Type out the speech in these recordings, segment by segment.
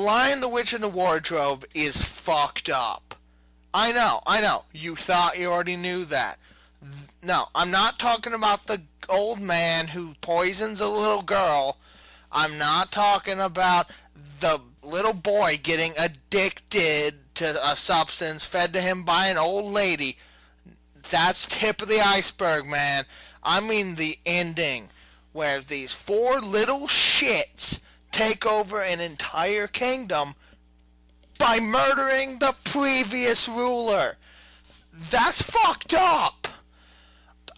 Lion, the Witch, and the Wardrobe is fucked up. I know. You thought you already knew that. No, I'm not talking about the old man who poisons a little girl. I'm not talking about the little boy getting addicted to a substance fed to him by an old lady. That's tip of the iceberg, man. I mean the ending, where these four little shits take over an entire kingdom by murdering the previous ruler. That's fucked up.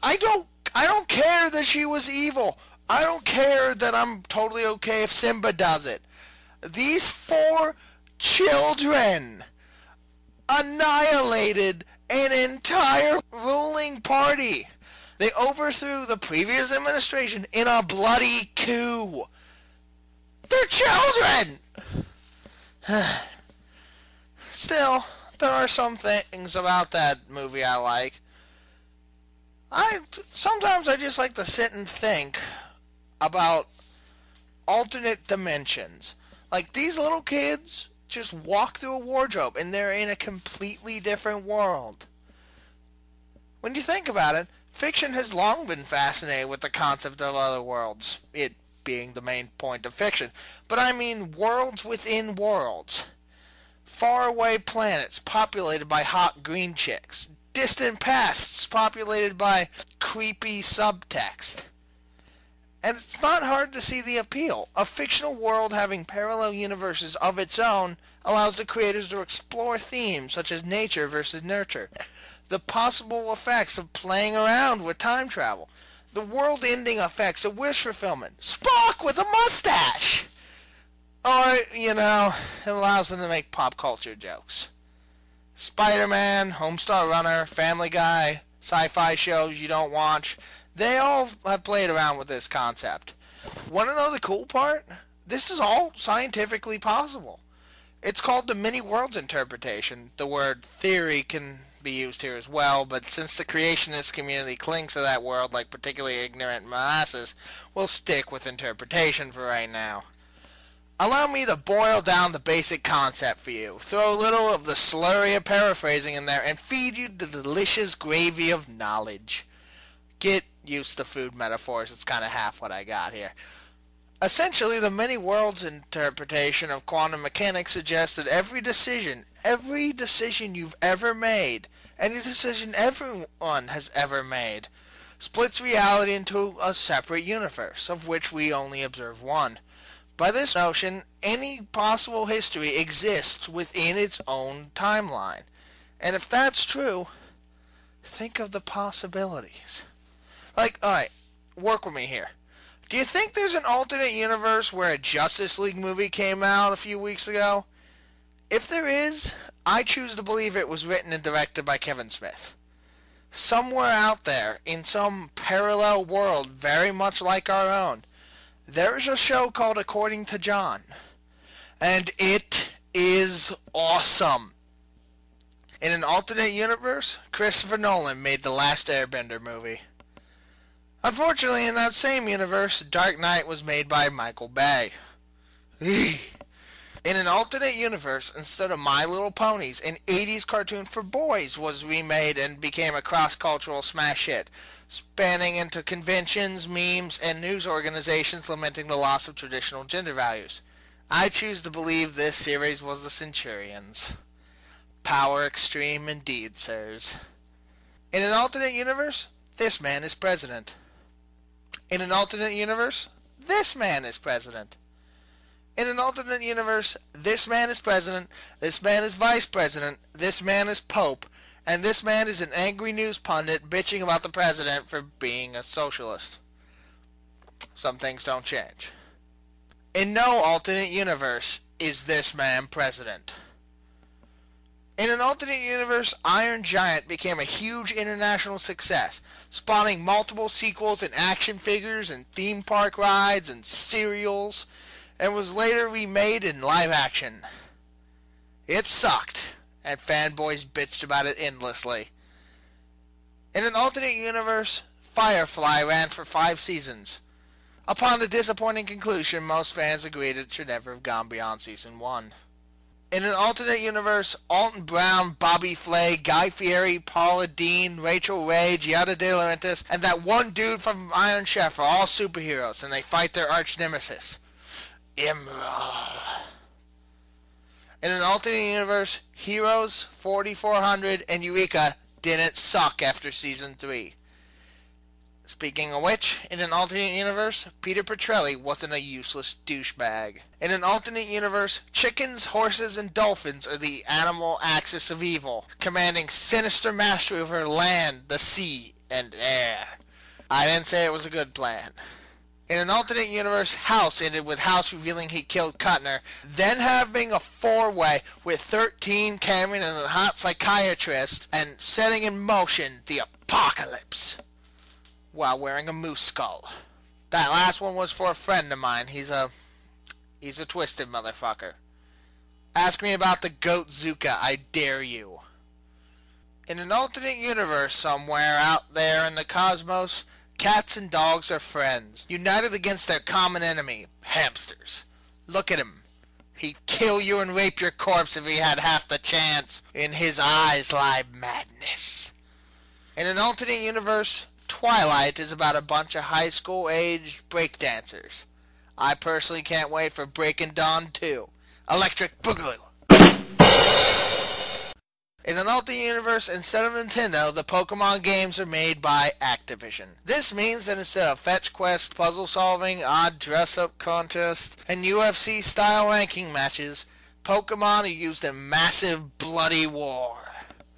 I don't care that she was evil. I don't care that I'm totally okay if Simba does it. These four children annihilated an entire ruling party. They overthrew the previous administration in a bloody coup. They're children! Still, there are some things about that movie I like. Sometimes I just like to sit and think about alternate dimensions. Like, these little kids just walk through a wardrobe and they're in a completely different world. When you think about it, fiction has long been fascinated with the concept of other worlds, it being the main point of fiction. But I mean worlds within worlds. Faraway planets populated by hot green chicks. Distant pasts populated by creepy subtext. And it's not hard to see the appeal. A fictional world having parallel universes of its own allows the creators to explore themes such as nature versus nurture, the possible effects of playing around with time travel, the world-ending effects of wish fulfillment, Spock with a mustache! Or, it allows them to make pop culture jokes. Spider-Man, Homestar Runner, Family Guy, sci-fi shows you don't watch, they all have played around with this concept. Want to know the cool part? This is all scientifically possible. It's called the many worlds interpretation. The word theory can be used here as well, but since the creationist community clings to that word like particularly ignorant masses, we'll stick with interpretation for right now. Allow me to boil down the basic concept for you, throw a little of the slurry of paraphrasing in there, and feed you the delicious gravy of knowledge. Get used to food metaphors, it's kind of half what I got here. Essentially, the many worlds interpretation of quantum mechanics suggests that every decision you've ever made, any decision everyone has ever made, splits reality into a separate universe, of which we only observe one. By this notion, any possible history exists within its own timeline. And if that's true, think of the possibilities. Alright, work with me here. Do you think there's an alternate universe where a Justice League movie came out a few weeks ago? If there is, I choose to believe it was written and directed by Kevin Smith. Somewhere out there, in some parallel world very much like our own, there's a show called According to John. And it is awesome. In an alternate universe, Christopher Nolan made the Last Airbender movie. Unfortunately, in that same universe, Dark Knight was made by Michael Bay. In an alternate universe, instead of My Little Ponies, an 80s cartoon for boys was remade and became a cross-cultural smash hit, spanning into conventions, memes, and news organizations lamenting the loss of traditional gender values. I choose to believe this series was the Centurions. Power extreme indeed, sirs. In an alternate universe, this man is president. In an alternate universe, this man is president. In an alternate universe, this man is president, this man is vice president, this man is pope, and this man is an angry news pundit bitching about the president for being a socialist. Some things don't change. In no alternate universe is this man president. In an alternate universe, Iron Giant became a huge international success, spawning multiple sequels and action figures and theme park rides and cereals, and was later remade in live action. It sucked, and fanboys bitched about it endlessly. In an alternate universe, Firefly ran for 5 seasons. Upon the disappointing conclusion, most fans agreed it should never have gone beyond season 1. In an alternate universe, Alton Brown, Bobby Flay, Guy Fieri, Paula Deen, Rachel Ray, Giada De Laurentiis, and that one dude from Iron Chef are all superheroes, and they fight their arch nemesis, Emerald. In an alternate universe, Heroes, 4400, and Eureka didn't suck after season 3. Speaking of which, in an alternate universe, Peter Petrelli wasn't a useless douchebag. In an alternate universe, chickens, horses, and dolphins are the animal axis of evil, commanding sinister mastery over land, the sea, and air. I didn't say it was a good plan. In an alternate universe, House ended with House revealing he killed Cutner, then having a four-way with 13, Cameron, and the hot psychiatrist, and setting in motion the apocalypse while wearing a moose skull. That last one was for a friend of mine. He's a twisted motherfucker. Ask me about the goat Zuka, I dare you. In an alternate universe somewhere out there in the cosmos, cats and dogs are friends, united against their common enemy, hamsters. Look at him. He'd kill you and rape your corpse if he had half the chance. In his eyes lie madness. In an alternate universe, Twilight is about a bunch of high school-aged breakdancers. I personally can't wait for Breakin' Dawn 2. Electric Boogaloo. In an alternate universe, instead of Nintendo, the Pokemon games are made by Activision. This means that instead of fetch quest, puzzle solving, odd dress-up contests, and UFC-style ranking matches, Pokemon are used in massive bloody war.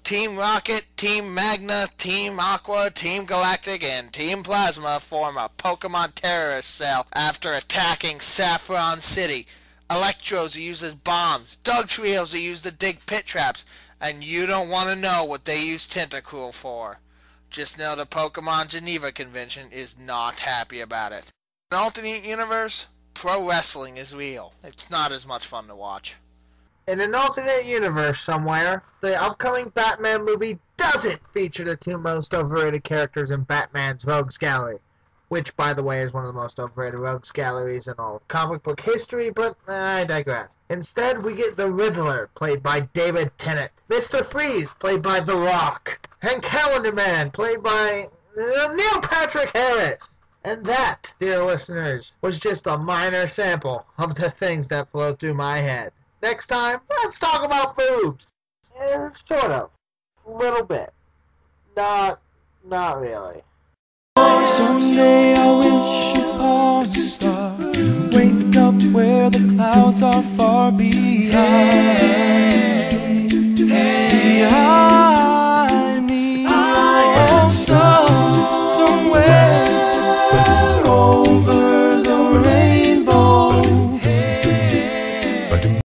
Team Rocket, Team Magna, Team Aqua, Team Galactic, and Team Plasma form a Pokemon terrorist cell after attacking Saffron City. Electros are used as bombs, Dugtrios are used to dig pit traps, and you don't want to know what they use Tentacruel for. Just know the Pokemon Geneva Convention is not happy about it. In an alternate universe, pro wrestling is real. It's not as much fun to watch. In an alternate universe somewhere, the upcoming Batman movie doesn't feature the two most overrated characters in Batman's Rogues Gallery, which, by the way, is one of the most overrated Rogues Galleries in all of comic book history, but I digress. Instead, we get the Riddler, played by David Tennant, Mr. Freeze, played by The Rock, and Calendar Man, played by Neil Patrick Harris. And that, dear listeners, was just a minor sample of the things that flow through my head. Next time, let's talk about boobs. Sort of. A little bit. Not really. Some say I wish